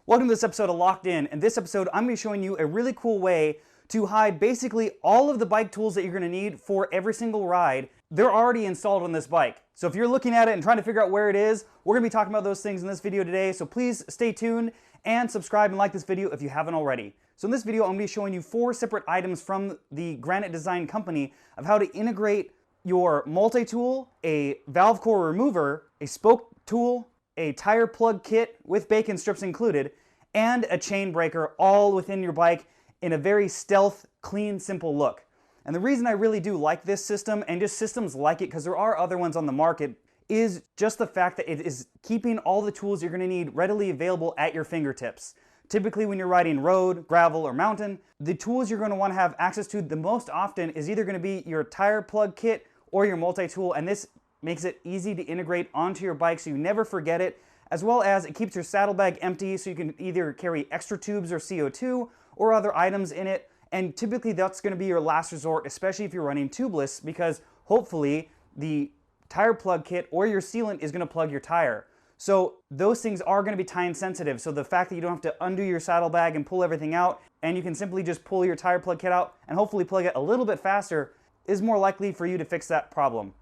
Welcome to this episode of Locked In. In this episode, I'm going to be showing you a really cool way to hide basically all of the bike tools that you're going to need for every single ride. They're already installed on this bike. So if you're looking at it and trying to figure out where it is, we're going to be talking about those things in this video today. So please stay tuned and subscribe and like this video if you haven't already. So in this video, I'm going to be showing you 4 separate items from the Granite Design company of how to integrate your multi-tool, a valve core remover, a spoke tool, a tire plug kit with bacon strips included, and a chain breaker all within your bike in a very stealth, clean, simple look. And the reason I really do like this system, and just systems like it, because there are other ones on the market, is just the fact that it is keeping all the tools you're going to need readily available at your fingertips. Typically when you're riding road, gravel, or mountain, the tools you're going to want to have access to the most often is either going to be your tire plug kit or your multi-tool, and this makes it easy to integrate onto your bike so you never forget it, as well as it keeps your saddlebag empty so you can either carry extra tubes or CO2 or other items in it. And typically that's going to be your last resort, especially if you're running tubeless, because hopefully the tire plug kit or your sealant is going to plug your tire. So those things are going to be time sensitive. So the fact that you don't have to undo your saddlebag and pull everything out, and you can simply just pull your tire plug kit out and hopefully plug it a little bit faster, is more likely for you to fix that problem.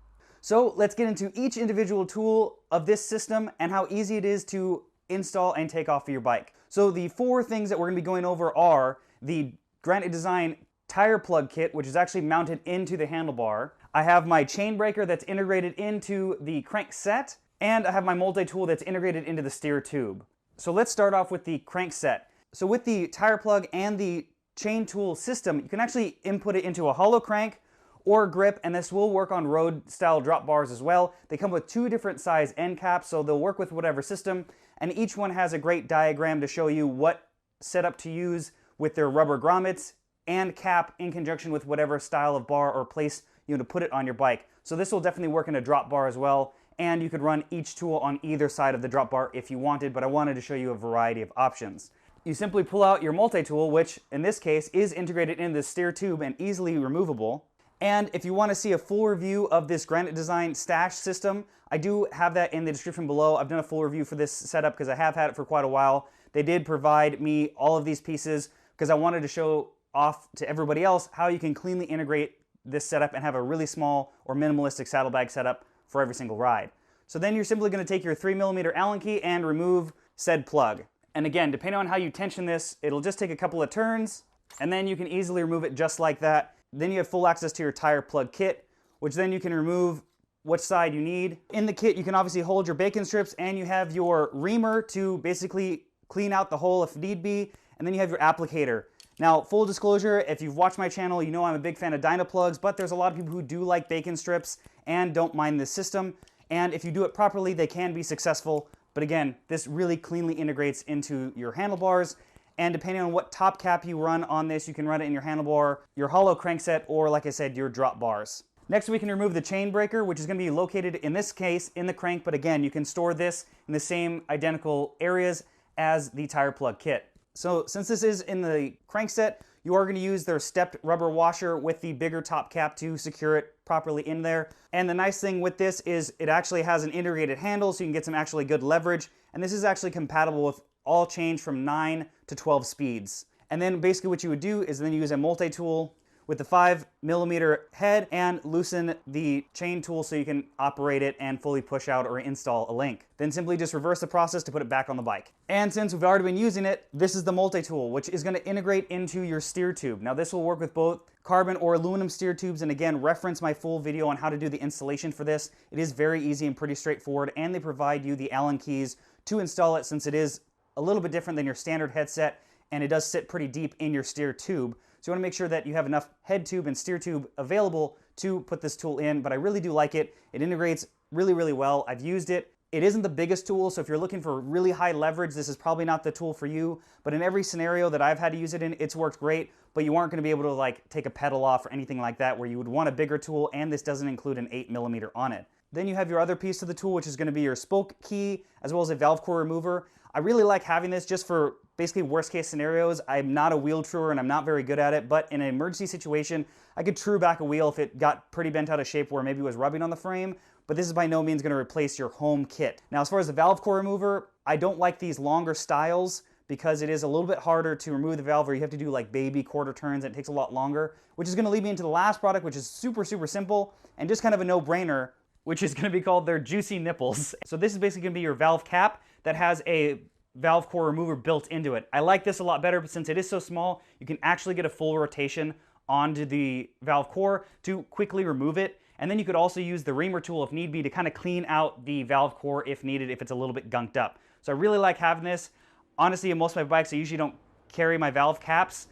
So let's get into each individual tool of this system and how easy it is to install and take off of your bike. So the 4 things that we're going to be going over are the Granite Design tire plug kit, which is actually mounted into the handlebar. I have my chain breaker that's integrated into the crank set, and I have my multi-tool that's integrated into the steer tube. So let's start off with the crank set. So with the tire plug and the chain tool system, you can actually input it into a hollow crank or grip, and this will work on road style drop bars as well. They come with 2 different size end caps, so they'll work with whatever system, and each one has a great diagram to show you what setup to use with their rubber grommets and cap in conjunction with whatever style of bar or place you want to put it on your bike. So this will definitely work in a drop bar as well, and you could run each tool on either side of the drop bar if you wanted, but I wanted to show you a variety of options. You simply pull out your multi-tool, which in this case is integrated in the steer tube and easily removable. And if you want to see a full review of this Granite Design stash system, I do have that in the description below. I've done a full review for this setup because I have had it for quite a while. They did provide me all of these pieces because I wanted to show off to everybody else how you can cleanly integrate this setup and have a really small or minimalistic saddlebag setup for every single ride. So then you're simply going to take your 3mm Allen key and remove said plug. And again, depending on how you tension this, it'll just take a couple of turns, and then you can easily remove it just like that. Then you have full access to your tire plug kit, which then you can remove which side you need. In the kit, you can obviously hold your bacon strips, and you have your reamer to basically clean out the hole if need be, and then you have your applicator. Now, full disclosure, if you've watched my channel, you know I'm a big fan of dyno plugs, but there's a lot of people who do like bacon strips and don't mind this system, and if you do it properly, they can be successful. But again, this really cleanly integrates into your handlebars. And depending on what top cap you run on this, you can run it in your handlebar, your hollow crankset, or like I said, your drop bars. Next, we can remove the chain breaker, which is going to be located, in this case, in the crank. But again, you can store this in the same identical areas as the tire plug kit. So since this is in the crankset, you are going to use their stepped rubber washer with the bigger top cap to secure it properly in there. And the nice thing with this is it actually has an integrated handle, so you can get some actually good leverage. And this is actually compatible with all change from 9 to 12 speeds. And then basically what you would do is then use a multi-tool with the 5mm head and loosen the chain tool so you can operate it and fully push out or install a link. Then simply just reverse the process to put it back on the bike. And since we've already been using it, this is the multi-tool, which is going to integrate into your steer tube. Now this will work with both carbon or aluminum steer tubes, and again, reference my full video on how to do the installation for this. It is very easy and pretty straightforward, and they provide you the Allen keys to install it, since it is a little bit different than your standard headset, and it does sit pretty deep in your steer tube. So you want to make sure that you have enough head tube and steer tube available to put this tool in, but I really do like it. It integrates really, really well. I've used it. It isn't the biggest tool, so if you're looking for really high leverage, this is probably not the tool for you, but in every scenario that I've had to use it in, it's worked great, but you aren't going to be able to like take a pedal off or anything like that where you would want a bigger tool, and this doesn't include an 8mm on it. Then you have your other piece of the tool, which is going to be your spoke key, as well as a valve core remover. I really like having this just for basically worst case scenarios. I'm not a wheel truer and I'm not very good at it, but in an emergency situation, I could true back a wheel if it got pretty bent out of shape where maybe it was rubbing on the frame, but this is by no means going to replace your home kit. Now, as far as the valve core remover, I don't like these longer styles because it is a little bit harder to remove the valve, or you have to do like baby quarter turns and it takes a lot longer, which is going to lead me into the last product, which is super simple and just kind of a no-brainer, which is going to be called their Juicy Nipples. So this is basically going to be your valve cap that has a valve core remover built into it. I like this a lot better, but since it is so small, you can actually get a full rotation onto the valve core to quickly remove it. And then you could also use the reamer tool if need be to kind of clean out the valve core if needed, if it's a little bit gunked up. So I really like having this. Honestly, in most of my bikes, I usually don't carry my valve caps,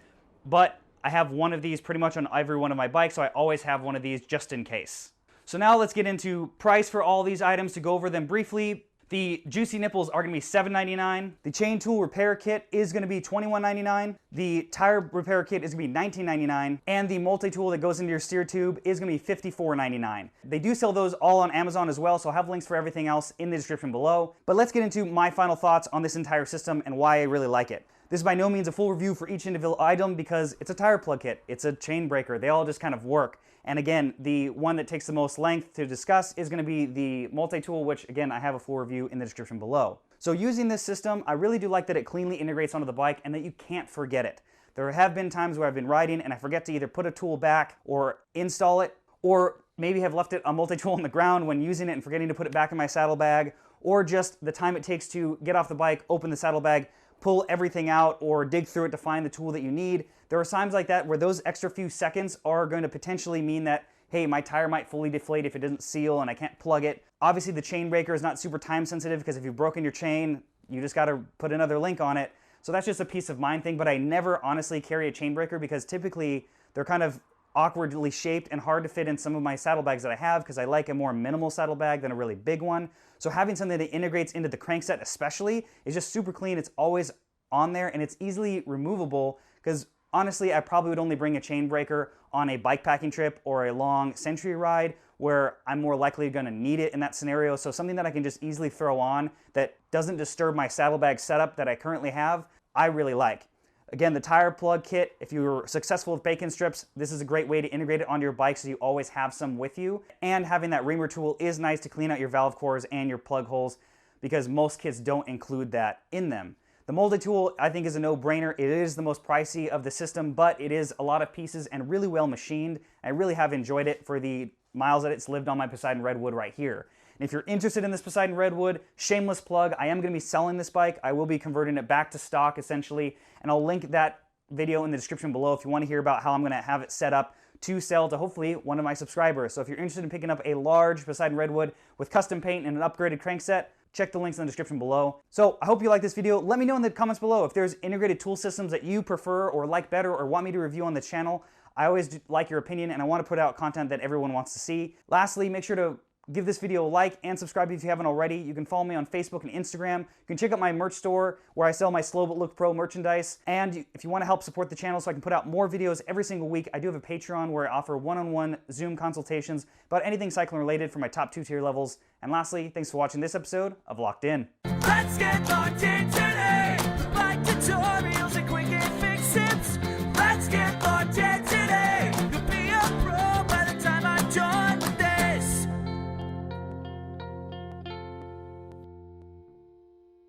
but I have one of these pretty much on every one of my bikes, so I always have one of these just in case. So now let's get into price for all these items to go over them briefly. The Juicy Nipples are going to be $7.99. The chain tool repair kit is going to be $21.99. The tire repair kit is going to be $19.99. And the multi-tool that goes into your steer tube is going to be $54.99. They do sell those all on Amazon as well, so I'll have links for everything else in the description below. But let's get into my final thoughts on this entire system and why I really like it. This is by no means a full review for each individual item because it's a tire plug kit, it's a chain breaker, they all just kind of work. And again, the one that takes the most length to discuss is going to be the multi-tool, which again, I have a full review in the description below. So using this system, I really do like that it cleanly integrates onto the bike and that you can't forget it. There have been times where I've been riding and I forget to either put a tool back or install it, or maybe have left it a multi-tool on the ground when using it and forgetting to put it back in my saddlebag, or just the time it takes to get off the bike, open the saddlebag, pull everything out, or dig through it to find the tool that you need. There are times like that where those extra few seconds are going to potentially mean that, hey, my tire might fully deflate if it doesn't seal and I can't plug it. Obviously the chain breaker is not super time sensitive because if you've broken your chain, you just got to put another link on it. So that's just a peace of mind thing, but I never honestly carry a chain breaker because typically they're kind of awkwardly shaped and hard to fit in some of my saddlebags that I have because I like a more minimal saddlebag than a really big one. So having something that integrates into the crankset especially is just super clean. It's always on there and it's easily removable because honestly, I probably would only bring a chain breaker on a bikepacking trip or a long century ride where I'm more likely going to need it in that scenario. So something that I can just easily throw on that doesn't disturb my saddlebag setup that I currently have, I really like. Again, the tire plug kit, if you're successful with bacon strips, this is a great way to integrate it onto your bike so you always have some with you. And having that reamer tool is nice to clean out your valve cores and your plug holes because most kits don't include that in them. The multi-tool, I think, is a no-brainer. It is the most pricey of the system, but it is a lot of pieces and really well machined. I really have enjoyed it for the miles that it's lived on my Poseidon Redwood right here. And if you're interested in this Poseidon Redwood, shameless plug, I am going to be selling this bike. I will be converting it back to stock, essentially, and I'll link that video in the description below if you want to hear about how I'm going to have it set up to sell to hopefully one of my subscribers. So if you're interested in picking up a large Poseidon Redwood with custom paint and an upgraded crankset, check the links in the description below. So I hope you like this video. Let me know in the comments below if there's integrated tool systems that you prefer or like better or want me to review on the channel. I always like your opinion and I want to put out content that everyone wants to see. Lastly, make sure to give this video a like and subscribe if you haven't already. You can follow me on Facebook and Instagram. You can check out my merch store where I sell my Slow But Look Pro merchandise. And if you want to help support the channel so I can put out more videos every single week, I do have a Pateron where I offer one-on-one Zoom consultations about anything cycling related for my top 2 tier levels. And lastly, thanks for watching this episode of Locked In. Let's get locked in today. Like tutorials and quick and fix tips.